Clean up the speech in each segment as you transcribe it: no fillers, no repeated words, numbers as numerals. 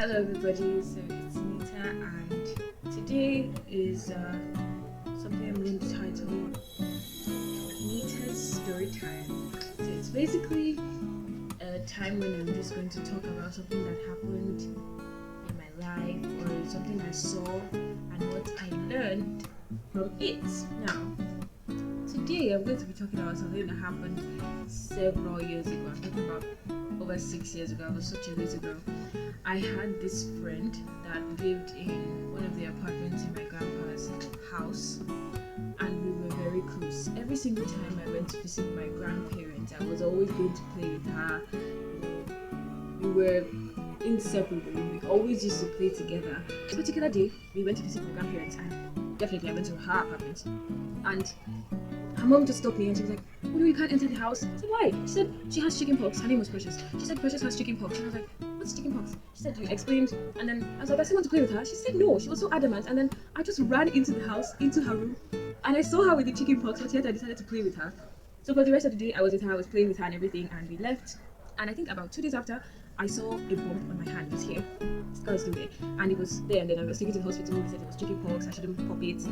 Hello everybody, so it's Nita and today is something I'm going to title Nita's Story Time. So it's basically a time when I'm just going to talk about something that happened in my life or something I saw and what I learned from it. Now, today I'm going to be talking about something that happened several years ago. I'm talking about over 6 years ago. I was such a little girl. I had this friend that lived in one of the apartments in my grandpa's house, and we were very close. Every single time I went to visit my grandparents, I was always going to play with her. We were inseparable. We always used to play together. This particular day, we went to visit my grandparents, and definitely I went to her apartment. And her mom just stopped me and she was like, "Oh no, you can't enter the house." I said, "Why?" She said she has chicken pox. Her name was Precious. She said Precious has chicken pox. And I was like, "What's chicken pox?" She said, "You explained." And then I was like, "I still want to play with her." She said no. She was so adamant. And then I just ran into the house, into her room, and I saw her with the chicken pox, but yet I decided to play with her. So for the rest of the day, I was with her, I was playing with her and everything, and we left. And I think about 2 days after, I saw a bump on my hand. It was here. This guy was still there. And it was there. And then I was taken to the hospital. They said it was chicken pox. I shouldn't pop it.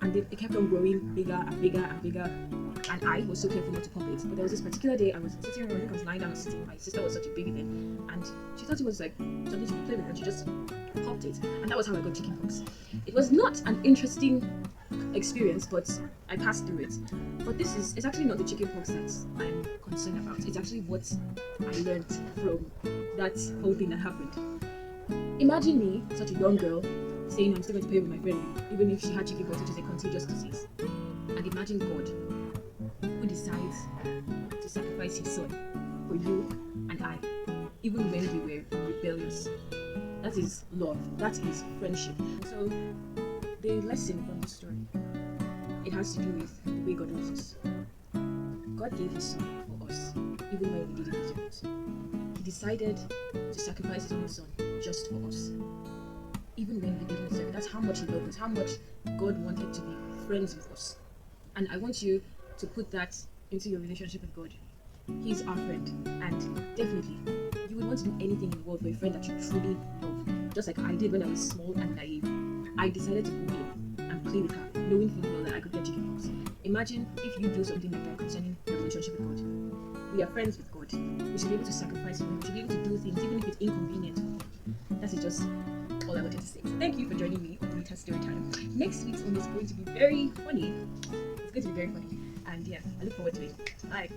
And it kept on growing bigger and bigger and bigger. And I was so careful not to pop it. But there was this particular day I was sitting around, I think I was lying down sitting. My sister was such a baby then. And she thought it was like something she could play with. And she just popped it. And that was how I got chicken pox. It was not an interesting experience, but I passed through it. But it's actually not the chicken pox that I'm concerned about. It's actually what I learned from that whole thing that happened. Imagine me, such a young girl, saying I'm still going to play with my friend, even if she had chicken pox, which is a contagious disease. And imagine God, who decides to sacrifice his son for you and I, even when we were rebellious. That is love. That is friendship. So the lesson from the story, it has to do with the way God loves us. God gave his son for us, even when we didn't deserve it. He decided to sacrifice his only son just for us, even when we didn't deserve it. That's how much he loved us, how much God wanted to be friends with us. And I want you to put that into your relationship with God. He's our friend, and definitely you would want to do anything in the world for a friend that you truly love, just like I did when I was small and naive. I decided to go in and play with her, knowing full well that I could get chicken pox. Imagine if you do something like that concerning your relationship with God. We are friends with God. We should be able to sacrifice for him. We should be able to do things even if it's inconvenient for him. That is just all I wanted to say. So thank you for joining me on Nita's Story Time. Next week's one is going to be very funny. It's going to be very funny. And yeah, I look forward to it. Bye.